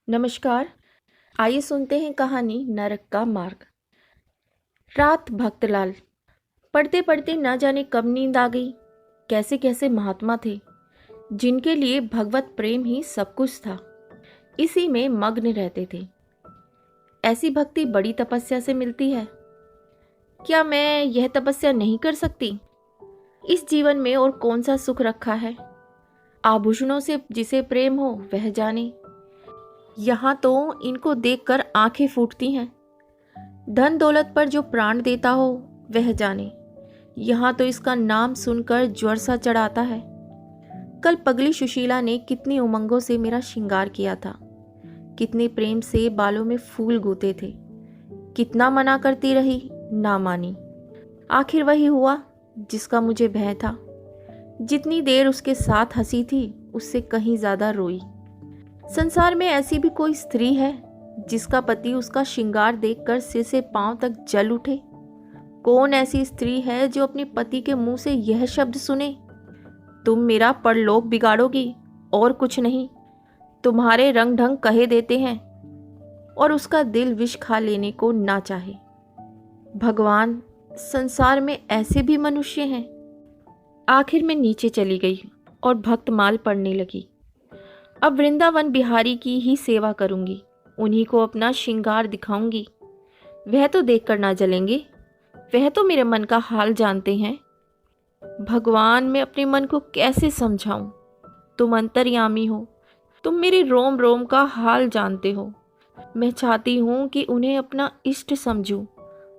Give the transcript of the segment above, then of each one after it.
नमस्कार। आइए सुनते हैं कहानी नरक का मार्ग। रात भक्तलाल। पढ़ते पढ़ते न जाने कब नींद आ गई। कैसे कैसे महात्मा थे जिनके लिए भगवत प्रेम ही सब कुछ था, इसी में मग्न रहते थे। ऐसी भक्ति बड़ी तपस्या से मिलती है। क्या मैं यह तपस्या नहीं कर सकती? इस जीवन में और कौन सा सुख रखा है? आभूषणों से जिसे प्रेम हो वह जाने। यहाँ तो इनको देखकर आंखें फूटती हैं। धन दौलत पर जो प्राण देता हो वह जाने। यहाँ तो इसका नाम सुनकर ज्वर सा चढ़ाता है। कल पगली सुशीला ने कितनी उमंगों से मेरा श्रृंगार किया था, कितने प्रेम से बालों में फूल गूंथे थे। कितना मना करती रही, ना मानी। आखिर वही हुआ जिसका मुझे भय था। जितनी देर उसके साथ हंसी थी उससे कहीं ज्यादा रोई। संसार में ऐसी भी कोई स्त्री है जिसका पति उसका श्रृंगार देखकर सिर से पांव तक जल उठे? कौन ऐसी स्त्री है जो अपने पति के मुंह से यह शब्द सुने, तुम मेरा परलोक बिगाड़ोगी और कुछ नहीं, तुम्हारे रंग ढंग कहे देते हैं, और उसका दिल विष खा लेने को ना चाहे। भगवान, संसार में ऐसे भी मनुष्य हैं। आखिर मैं नीचे चली गई और भक्तमाल पढ़ने लगी। अब वृंदावन बिहारी की ही सेवा करूंगी, उन्हीं को अपना श्रृंगार दिखाऊंगी। वह तो देखकर ना जलेंगे, वह तो मेरे मन का हाल जानते हैं। भगवान, मैं अपने मन को कैसे समझाऊं? तुम अंतर्यामी हो, तुम मेरे रोम रोम का हाल जानते हो। मैं चाहती हूं कि उन्हें अपना इष्ट समझूं,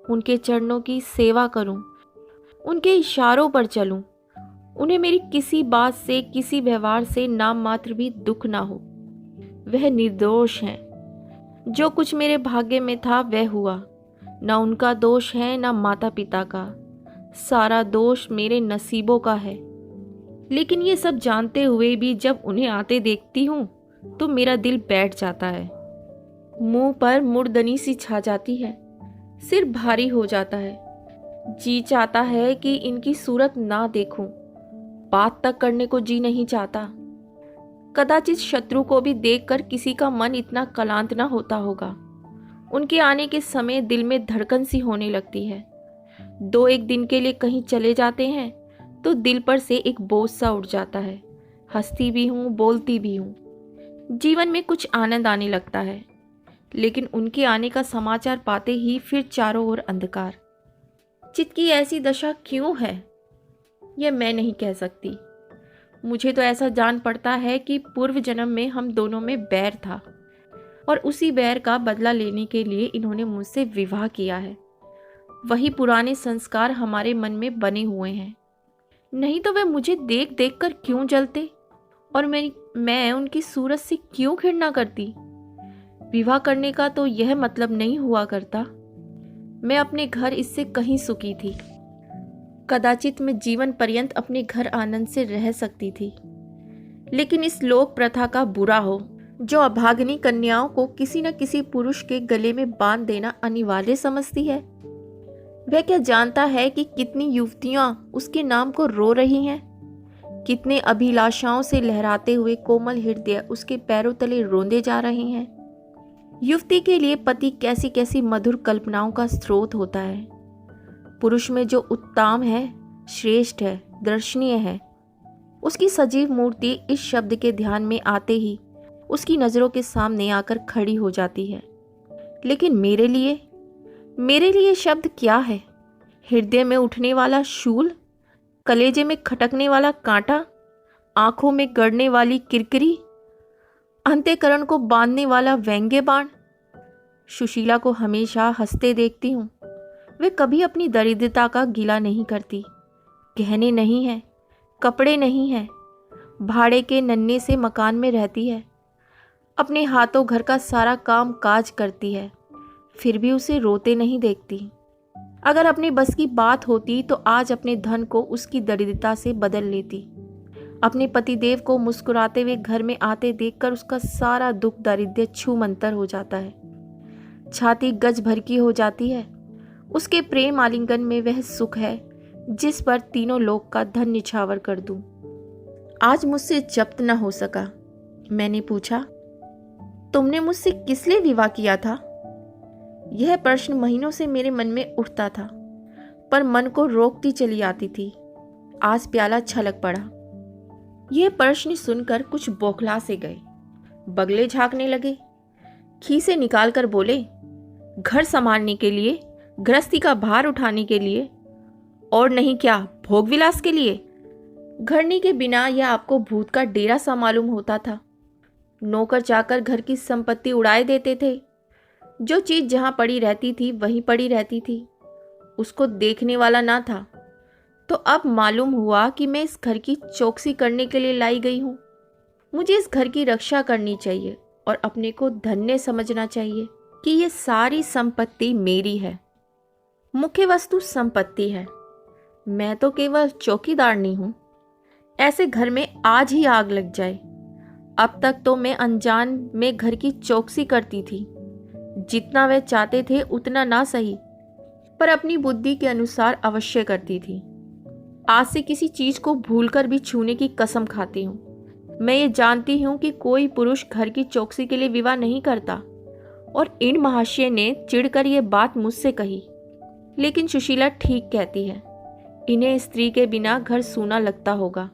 उनके चरणों की सेवा करूं, उनके इशारों पर चलूं। उन्हें मेरी किसी बात से, किसी व्यवहार से नाम मात्र भी दुख ना हो। वह निर्दोष हैं। जो कुछ मेरे भाग्य में था वह हुआ। ना उनका दोष है, ना माता पिता का। सारा दोष मेरे नसीबों का है। लेकिन ये सब जानते हुए भी जब उन्हें आते देखती हूँ तो मेरा दिल बैठ जाता है। मुंह पर मुर्दनी सी छा जाती है, सिर भारी हो जाता है। जी चाहता है कि इनकी सूरत ना देखूं, बात तक करने को जी नहीं चाहता। कदाचित शत्रु को भी देखकर किसी का मन इतना क्लांत ना होता होगा। उनके आने के समय दिल में धड़कन सी होने लगती है। 2-1 दिन के लिए कहीं चले जाते हैं तो दिल पर से एक बोझ सा उठ जाता है। हंसती भी हूँ, बोलती भी हूँ। जीवन में कुछ आनंद आने लगता है। लेकिन उनके आने का समाचार पाते ही फिर चारों ओर अंधकार। चित्त की ऐसी दशा क्यों है, यह मैं नहीं कह सकती। मुझे तो ऐसा जान पड़ता है कि पूर्व जन्म में हम दोनों में बैर था और उसी बैर का बदला लेने के लिए इन्होंने मुझसे विवाह किया है। वही पुराने संस्कार हमारे मन में बने हुए हैं। नहीं तो वे मुझे देख देख कर क्यों जलते और मैं उनकी सूरत से क्यों घृणा करती? विवाह करने का तो यह मतलब नहीं हुआ करता। मैं अपने घर इससे कहीं सुखी थी। कदाचित मैं जीवन पर्यंत अपने घर आनंद से रह सकती थी। लेकिन इस लोक प्रथा का बुरा हो जो अभागिनी कन्याओं को किसी न किसी पुरुष के गले में बांध देना अनिवार्य समझती है। वह क्या जानता है कि कितनी युवतियां उसके नाम को रो रही हैं? कितने अभिलाषाओं से लहराते हुए कोमल हृदय उसके पैरों तले रोंदे जा रहे हैं। युवती के लिए पति कैसी कैसी मधुर कल्पनाओं का स्रोत होता है। पुरुष में जो उत्तम है, श्रेष्ठ है, दर्शनीय है, उसकी सजीव मूर्ति इस शब्द के ध्यान में आते ही उसकी नजरों के सामने आकर खड़ी हो जाती है। लेकिन मेरे लिए शब्द क्या है? हृदय में उठने वाला शूल, कलेजे में खटकने वाला कांटा, आंखों में गड़ने वाली किरकिरी, अंतःकरण को बांधने वाला व्यंग्य बाण। सुशीला को हमेशा हंसते देखती हूँ। वे कभी अपनी दरिद्रता का गिला नहीं करती। गहने नहीं है, कपड़े नहीं है, भाड़े के नन्हे से मकान में रहती है। अपने हाथों घर का सारा काम काज करती है, फिर भी उसे रोते नहीं देखती। अगर अपने बस की बात होती तो आज अपने धन को उसकी दरिद्रता से बदल लेती। अपने पतिदेव को मुस्कुराते हुए घर में आते देखकर उसका सारा दुख दारिद्र्य छूमंतर हो जाता है। छाती गज भर की हो जाती है। उसके प्रेम आलिंगन में वह सुख है जिस पर तीनों लोक का धन निछावर कर दूं। आज मुझसे जब्त न हो सका। मैंने पूछा, तुमने मुझसे किस लिए विवाह किया था? यह प्रश्न महीनों से मेरे मन में उठता था, पर मन को रोकती चली आती थी। आज प्याला छलक पड़ा। यह प्रश्न सुनकर कुछ बौखला से गए, बगले झांकने लगे, खीसे निकाल कर बोले, घर संभालने के लिए, गृहस्थी का भार उठाने के लिए, और नहीं क्या भोग विलास के लिए? घरनी के बिना यह आपको भूत का डेरा सा मालूम होता था। नौकर चाकर घर की संपत्ति उड़ाए देते थे। जो चीज जहां पड़ी रहती थी वहीं पड़ी रहती थी, उसको देखने वाला ना था। तो अब मालूम हुआ कि मैं इस घर की चौकसी करने के लिए लाई गई हूं। मुझे इस घर की रक्षा करनी चाहिए और अपने को धन्य समझना चाहिए कि ये सारी संपत्ति मेरी है। मुख्य वस्तु संपत्ति है, मैं तो केवल चौकीदारनी हूं। ऐसे घर में आज ही आग लग जाए। अब तक तो मैं अनजान में घर की चौकसी करती थी। जितना वे चाहते थे उतना ना सही, पर अपनी बुद्धि के अनुसार अवश्य करती थी। आज से किसी चीज को भूलकर भी छूने की कसम खाती हूँ। मैं ये जानती हूँ कि कोई पुरुष घर की चौकसी के लिए विवाह नहीं करता, और इन महाशय ने चिढ़कर ये बात मुझसे कही। लेकिन सुशीला ठीक कहती है, इन्हें स्त्री के बिना घर सूना लगता होगा,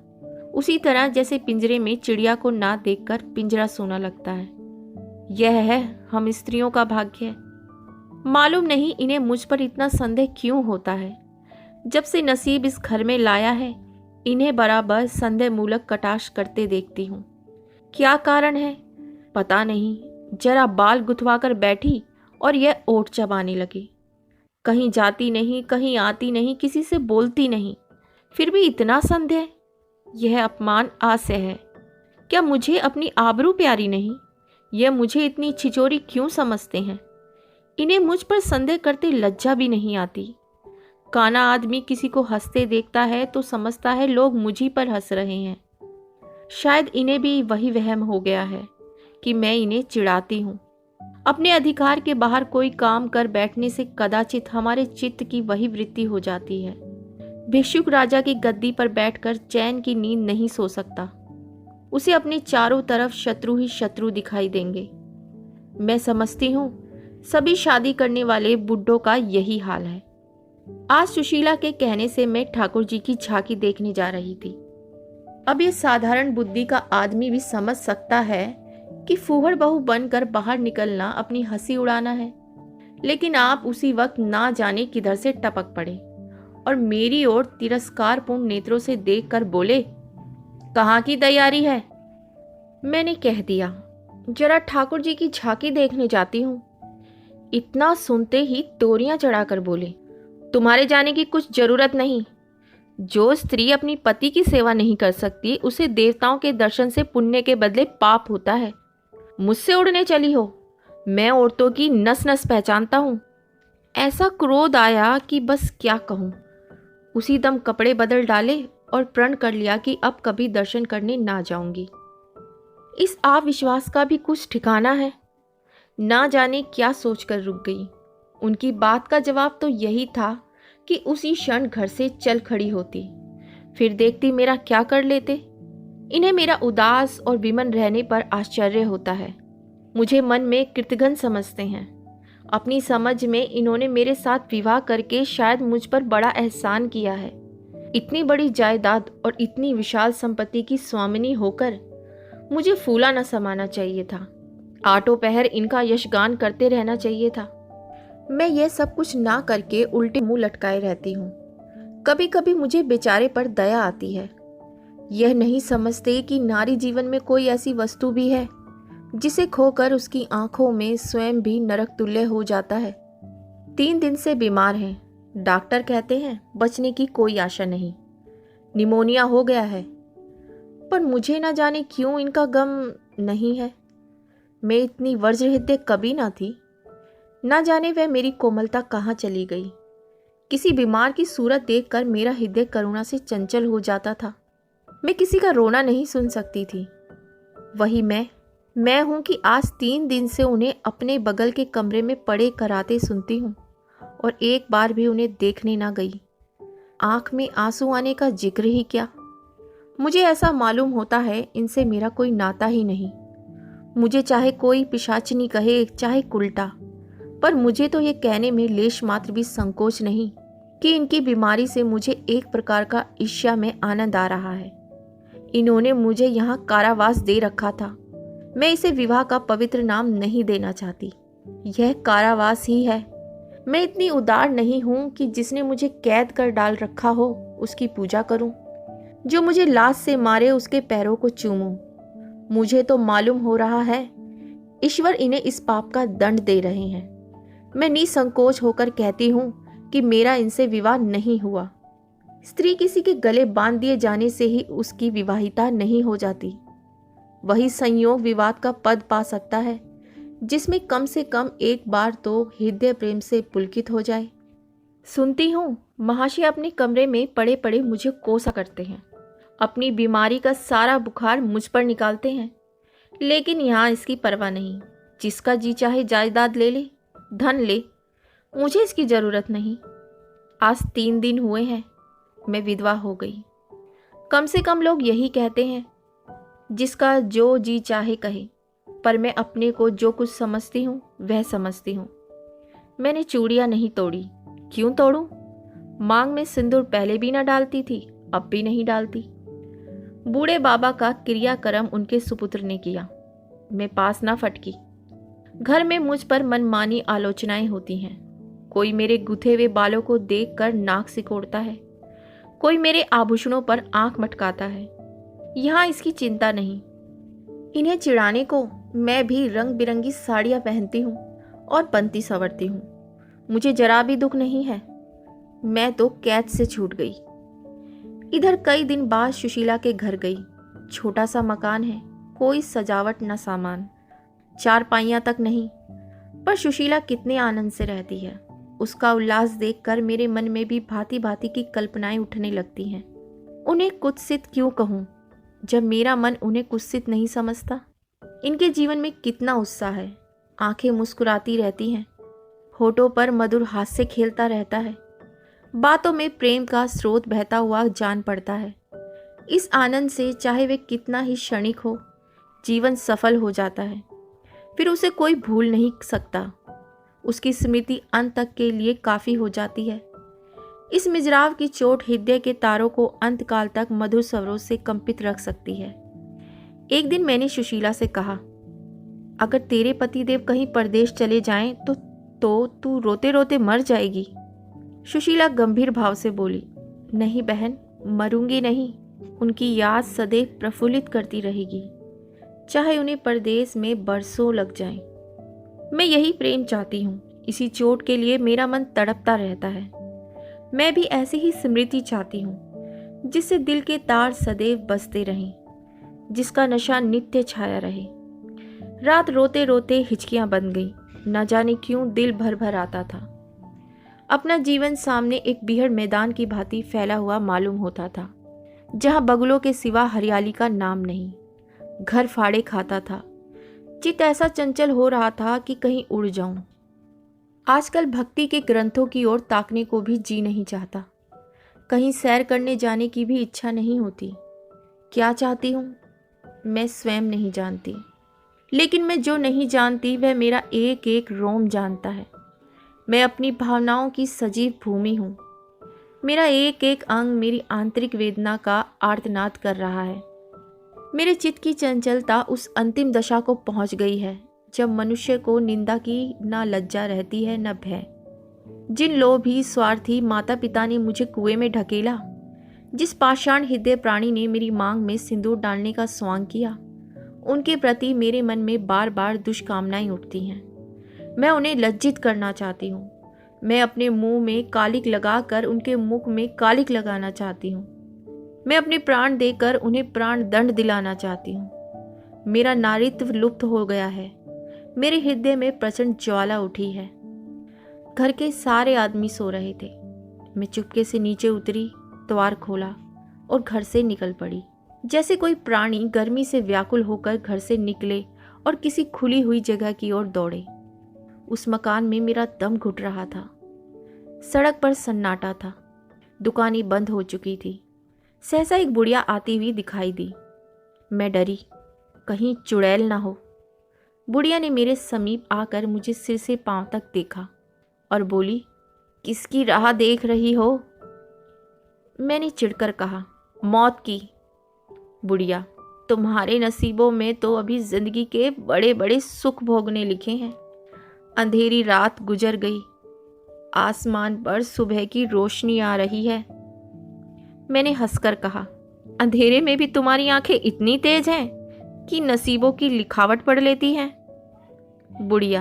उसी तरह जैसे पिंजरे में चिड़िया को ना देखकर पिंजरा सूना लगता है। यह है हम स्त्रियों का भाग्य। मालूम नहीं इन्हें मुझ पर इतना संदेह क्यों होता है। जब से नसीब इस घर में लाया है, इन्हें बराबर संदेह मूलक कटाक्ष करते देखती हूँ। क्या कारण है पता नहीं। जरा बाल गुथवा कर बैठी और यह ओठ चबाने लगी। कहीं जाती नहीं, कहीं आती नहीं, किसी से बोलती नहीं, फिर भी इतना संदेह। यह अपमान असह्य है। क्या मुझे अपनी आबरू प्यारी नहीं? यह मुझे इतनी छिचोरी क्यों समझते हैं? इन्हें मुझ पर संदेह करते लज्जा भी नहीं आती। काना आदमी किसी को हंसते देखता है तो समझता है लोग मुझी पर हंस रहे हैं। शायद इन्हें भी वही वहम हो गया है कि मैं इन्हें चिढ़ाती हूँ। अपने अधिकार के बाहर कोई काम कर बैठने से कदाचित हमारे चित्त की वही वृत्ति हो जाती है। भिक्षुक राजा की गद्दी पर बैठकर चैन की नींद नहीं सो सकता। उसे अपने चारों तरफ शत्रु ही शत्रु दिखाई देंगे। मैं समझती हूँ सभी शादी करने वाले बुड्ढों का यही हाल है। आज सुशीला के कहने से मैं ठाकुर जी की झांकी देखने जा रही थी। अब ये साधारण बुद्धि का आदमी भी समझ सकता है कि फूहड़ बहू बनकर बाहर निकलना अपनी हंसी उड़ाना है। लेकिन आप उसी वक्त ना जाने किधर से टपक पड़े और मेरी ओर तिरस्कारपूर्ण नेत्रों से देखकर बोले, कहाँ की तैयारी है? मैंने कह दिया, जरा ठाकुर जी की झांकी देखने जाती हूँ। इतना सुनते ही तोरियां चढ़ाकर बोले, तुम्हारे जाने की कुछ जरूरत नहीं। जो स्त्री अपनी पति की सेवा नहीं कर सकती उसे देवताओं के दर्शन से पुण्य के बदले पाप होता है। मुझसे उड़ने चली हो? मैं औरतों की नस नस पहचानता हूँ। ऐसा क्रोध आया कि बस क्या कहूँ। उसी दम कपड़े बदल डाले और प्रण कर लिया कि अब कभी दर्शन करने ना जाऊंगी। इस अविश्वास का भी कुछ ठिकाना है। ना जाने क्या सोचकर रुक गई। उनकी बात का जवाब तो यही था कि उसी क्षण घर से चल खड़ी होती, फिर देखती मेरा क्या कर लेते। इन्हें मेरा उदास और विमन रहने पर आश्चर्य होता है। मुझे मन में कृतघ्न समझते हैं। अपनी समझ में इन्होंने मेरे साथ विवाह करके शायद मुझ पर बड़ा एहसान किया है। इतनी बड़ी जायदाद और इतनी विशाल संपत्ति की स्वामिनी होकर मुझे फूला न समाना चाहिए था। आठों पहर इनका यशगान करते रहना चाहिए था। मैं यह सब कुछ ना करके उल्टे मुंह लटकाए रहती हूँ। कभी कभी मुझे बेचारे पर दया आती है। यह नहीं समझते कि नारी जीवन में कोई ऐसी वस्तु भी है जिसे खोकर उसकी आंखों में स्वयं भी नरक तुल्य हो जाता है। 3 दिन से बीमार हैं। डॉक्टर कहते हैं बचने की कोई आशा नहीं, निमोनिया हो गया है। पर मुझे ना जाने क्यों इनका गम नहीं है। मैं इतनी वज्रहृदय कभी ना थी। ना जाने वह मेरी कोमलता कहाँ चली गई। किसी बीमार की सूरत देखकर मेरा हृदय करुणा से चंचल हो जाता था। मैं किसी का रोना नहीं सुन सकती थी। वही मैं हूं कि आज 3 दिन से उन्हें अपने बगल के कमरे में पड़े कराते सुनती हूँ और एक बार भी उन्हें देखने ना गई। आंख में आंसू आने का जिक्र ही क्या। मुझे ऐसा मालूम होता है इनसे मेरा कोई नाता ही नहीं। मुझे चाहे कोई पिशाचिनी कहे, चाहे उल्टा, पर मुझे तो ये कहने में लेश मात्र भी संकोच नहीं कि इनकी बीमारी से मुझे एक प्रकार का ईर्ष्या में आनंद आ रहा है। इन्होंने मुझे यहाँ कारावास दे रखा था। मैं इसे विवाह का पवित्र नाम नहीं देना चाहती, यह कारावास ही है। मैं इतनी उदार नहीं हूँ कि जिसने मुझे कैद कर डाल रखा हो उसकी पूजा करूं, जो मुझे लाश से मारे उसके पैरों को चूमूं। मुझे तो मालूम हो रहा है ईश्वर इन्हें इस पाप का दंड दे रहे हैं। मैं निसंकोच होकर कहती हूँ कि मेरा इनसे विवाह नहीं हुआ। स्त्री किसी के गले बांध दिए जाने से ही उसकी विवाहिता नहीं हो जाती। वही संयोग विवाद का पद पा सकता है जिसमें कम से कम एक बार तो हृदय प्रेम से पुलकित हो जाए। सुनती हूँ महाशय अपने कमरे में पड़े पड़े मुझे कोसा करते हैं, अपनी बीमारी का सारा बुखार मुझ पर निकालते हैं, लेकिन यहाँ इसकी परवाह नहीं। जिसका जी चाहे जायदाद ले ले, धन ले, मुझे इसकी ज़रूरत नहीं। आज 3 दिन हुए हैं मैं विधवा हो गई। कम से कम लोग यही कहते हैं, जिसका जो जी चाहे कहे, पर मैं अपने को जो कुछ समझती हूँ वह समझती हूँ। मैंने चूड़ियाँ नहीं तोड़ी, क्यों तोड़ूं? मांग में सिंदूर पहले भी न डालती थी, अब भी नहीं डालती। बूढ़े बाबा का क्रियाक्रम उनके सुपुत्र ने किया, मैं पास न फटकी। घर में मुझ पर मनमानी आलोचनाएं होती हैं। कोई मेरे गुथे हुए बालों को देखकर नाक सिकोड़ता है, कोई मेरे आभूषणों पर आंख मटकाता है। यहाँ इसकी चिंता नहीं। इन्हें चिढ़ाने को मैं भी रंग बिरंगी साड़ियाँ पहनती हूँ और बनती संवरती हूँ। मुझे जरा भी दुख नहीं है। मैं तो कैद से छूट गई। इधर कई दिन बाद सुशीला के घर गई। छोटा सा मकान है, कोई सजावट न सामान, 4 पाइयाँ तक नहीं, पर सुशीला कितने आनंद से रहती है। उसका उल्लास देखकर मेरे मन में भी भांति भांति की कल्पनाएं उठने लगती हैं। उन्हें कुत्सित क्यों कहूँ, जब मेरा मन उन्हें कुत्सित नहीं समझता। इनके जीवन में कितना उत्साह है, आंखें मुस्कुराती रहती हैं, होठों पर मधुर हास्य खेलता रहता है, बातों में प्रेम का स्रोत बहता हुआ जान पड़ता है। इस आनंद से चाहे वे कितना ही क्षणिक हो, जीवन सफल हो जाता है। फिर उसे कोई भूल नहीं सकता। उसकी स्मृति अंत तक के लिए काफ़ी हो जाती है। इस मिजराव की चोट हृदय के तारों को अंतकाल तक मधुर स्वरों से कंपित रख सकती है। एक दिन मैंने सुशीला से कहा, अगर तेरे पतिदेव कहीं परदेश चले जाएं तो तू रोते रोते मर जाएगी। सुशीला गंभीर भाव से बोली, नहीं बहन, मरूंगी नहीं। उनकी याद सदैव प्रफुल्लित करती रहेगी, चाहे उन्हें परदेश में बरसों लग जाएं। मैं यही प्रेम चाहती हूँ। इसी चोट के लिए मेरा मन तड़पता रहता है। मैं भी ऐसी ही स्मृति चाहती हूँ, जिससे दिल के तार सदैव बजते रहें, जिसका नशा नित्य छाया रहे। रात रोते रोते हिचकियाँ बन गई। न जाने क्यों दिल भर भर आता था। अपना जीवन सामने एक बीहड़ मैदान की भांति फैला हुआ मालूम होता था, जहाँ बगुलों के सिवा हरियाली का नाम नहीं। घर फाड़े खाता था। चित ऐसा चंचल हो रहा था कि कहीं उड़ जाऊं। आजकल भक्ति के ग्रंथों की ओर ताकने को भी जी नहीं चाहता। कहीं सैर करने जाने की भी इच्छा नहीं होती। क्या चाहती हूँ मैं स्वयं नहीं जानती, लेकिन मैं जो नहीं जानती वह मेरा एक एक रोम जानता है। मैं अपनी भावनाओं की सजीव भूमि हूँ। मेरा एक एक अंग मेरी आंतरिक वेदना का आर्तनाद कर रहा है। मेरे चित्त की चंचलता उस अंतिम दशा को पहुंच गई है जब मनुष्य को निंदा की न लज्जा रहती है न भय। जिन लोभी स्वार्थी माता पिता ने मुझे कुएं में ढकेला, जिस पाषाण हृदय प्राणी ने मेरी मांग में सिंदूर डालने का स्वांग किया, उनके प्रति मेरे मन में बार बार दुष्कामनाएं उठती हैं। मैं उन्हें लज्जित करना चाहती हूँ। मैं अपने मुंह में कालिक लगाकर उनके मुख में कालिक लगाना चाहती हूँ। मैं अपने प्राण देकर उन्हें प्राण दंड दिलाना चाहती हूँ। मेरा नारीत्व लुप्त हो गया है। मेरे हृदय में प्रचंड ज्वाला उठी है। घर के सारे आदमी सो रहे थे। मैं चुपके से नीचे उतरी, द्वार खोला और घर से निकल पड़ी। जैसे कोई प्राणी गर्मी से व्याकुल होकर घर से निकले और किसी खुली हुई जगह की ओर दौड़े। उस मकान में मेरा दम घुट रहा था। सड़क पर सन्नाटा था। दुकानें बंद हो चुकी थी। सहसा एक बुढ़िया आती हुई दिखाई दी। मैं डरी, कहीं चुड़ैल ना हो। बुढ़िया ने मेरे समीप आकर मुझे सिर से पांव तक देखा और बोली, किसकी राह देख रही हो? मैंने चिढ़कर कहा, मौत की। बुढ़िया, तुम्हारे नसीबों में तो अभी जिंदगी के बड़े बड़े सुख भोगने लिखे हैं। अंधेरी रात गुजर गई, आसमान पर सुबह की रोशनी आ रही है। मैंने हंसकर कहा, अंधेरे में भी तुम्हारी आंखें इतनी तेज हैं कि नसीबों की लिखावट पढ़ लेती हैं। बुढ़िया,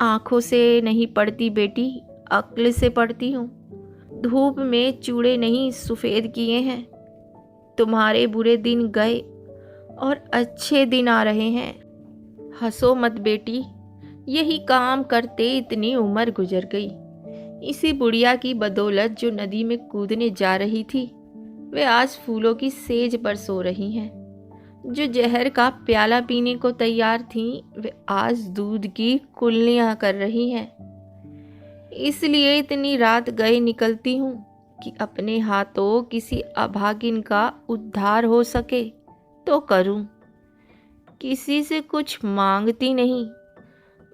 आंखों से नहीं पढ़ती बेटी, अक्ल से पढ़ती हूँ। धूप में चूड़े नहीं सफ़ेद किए हैं। तुम्हारे बुरे दिन गए और अच्छे दिन आ रहे हैं। हंसो मत बेटी, यही काम करते इतनी उम्र गुजर गई। इसी बुढ़िया की बदौलत जो नदी में कूदने जा रही थी, वे आज फूलों की सेज पर सो रही हैं। जो जहर का प्याला पीने को तैयार थीं, वे आज दूध की कुल्लियाँ कर रही हैं। इसलिए इतनी रात गए निकलती हूँ कि अपने हाथों किसी अभागिन का उद्धार हो सके तो करूँ। किसी से कुछ मांगती नहीं,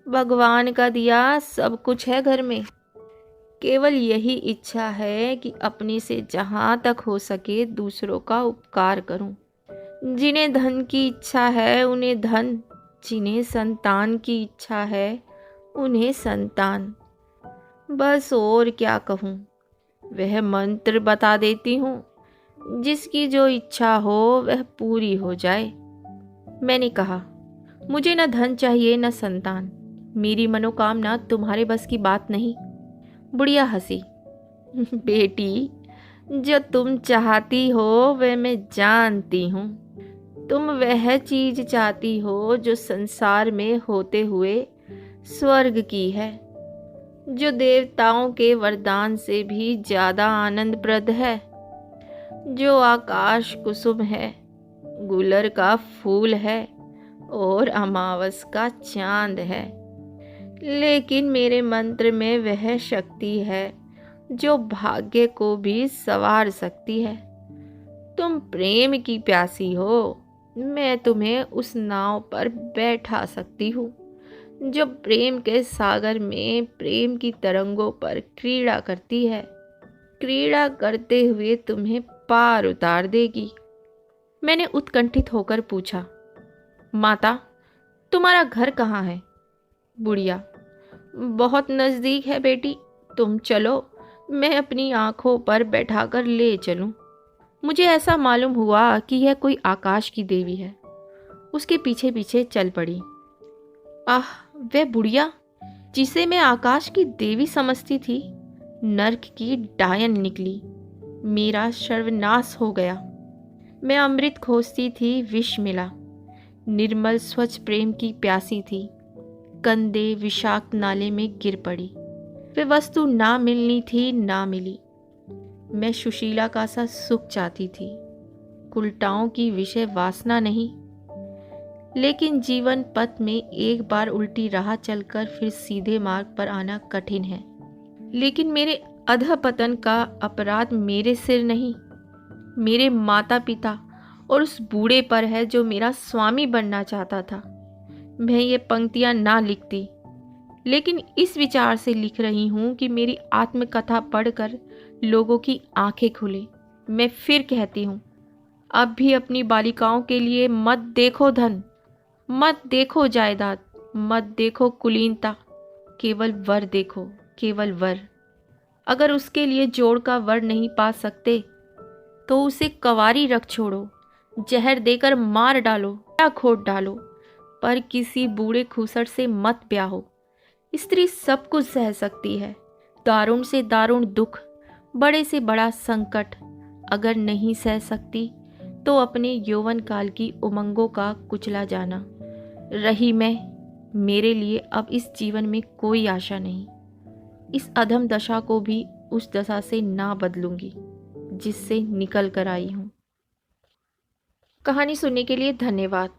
भगवान का दिया सब कुछ है घर में। केवल यही इच्छा है कि अपने से जहाँ तक हो सके दूसरों का उपकार करूं। जिन्हें धन की इच्छा है उन्हें धन, जिन्हें संतान की इच्छा है उन्हें संतान। बस और क्या कहूँ, वह मंत्र बता देती हूँ, जिसकी जो इच्छा हो वह पूरी हो जाए। मैंने कहा, मुझे न धन चाहिए न संतान, मेरी मनोकामना तुम्हारे बस की बात नहीं। बुढ़िया हंसी, बेटी, जो तुम चाहती हो वह मैं जानती हूँ। तुम वह चीज चाहती हो जो संसार में होते हुए स्वर्ग की है, जो देवताओं के वरदान से भी ज्यादा आनंदप्रद है, जो आकाश कुसुम है, गुलर का फूल है और अमावस का चांद है। लेकिन मेरे मंत्र में वह शक्ति है जो भाग्य को भी संवार सकती है। तुम प्रेम की प्यासी हो, मैं तुम्हें उस नाव पर बैठा सकती हूँ जो प्रेम के सागर में प्रेम की तरंगों पर क्रीड़ा करती है। क्रीड़ा करते हुए तुम्हें पार उतार देगी। मैंने उत्कंठित होकर पूछा, माता, तुम्हारा घर कहाँ है? बुढ़िया, बहुत नज़दीक है बेटी, तुम चलो, मैं अपनी आंखों पर बैठाकर ले चलूं। मुझे ऐसा मालूम हुआ कि यह कोई आकाश की देवी है। उसके पीछे पीछे चल पड़ी। आह, वह बुढ़िया जिसे मैं आकाश की देवी समझती थी, नर्क की डायन निकली। मेरा सर्वनाश हो गया। मैं अमृत खोजती थी, विष मिला। निर्मल स्वच्छ प्रेम की प्यासी थी, गंदे विषाक्त नाले में गिर पड़ी। वे वस्तु ना मिलनी थी, ना मिली। मैं सुशीला का सा सुख चाहती थी, उल्टाओं की विषय वासना नहीं। लेकिन जीवन पथ में एक बार उल्टी राह चलकर फिर सीधे मार्ग पर आना कठिन है। लेकिन मेरे अधपतन का अपराध मेरे सिर नहीं, मेरे माता पिता और उस बूढ़े पर है जो मेरा स्वामी बनना चाहता था। मैं ये पंक्तियां ना लिखती, लेकिन इस विचार से लिख रही हूँ कि मेरी आत्मकथा पढ़कर लोगों की आंखें खुले। मैं फिर कहती हूँ, अब भी अपनी बालिकाओं के लिए मत देखो धन, मत देखो जायदाद, मत देखो कुलीनता, केवल वर देखो, केवल वर। अगर उसके लिए जोड़ का वर नहीं पा सकते तो उसे कवारी रख छोड़ो, जहर देकर मार डालो या खोद डालो, पर किसी बूढ़े खूसट से मत ब्याहो। स्त्री सब कुछ सह सकती है, दारुण से दारुण दुख, बड़े से बड़ा संकट। अगर नहीं सह सकती तो अपने यौवन काल की उमंगों का कुचला जाना। रही मैं, मेरे लिए अब इस जीवन में कोई आशा नहीं। इस अधम दशा को भी उस दशा से ना बदलूंगी जिससे निकल कर आई हूँ। कहानी सुनने के लिए धन्यवाद।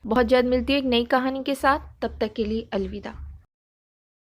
बहुत जल्द मिलती है एक नई कहानी के साथ। तब तक के लिए अलविदा।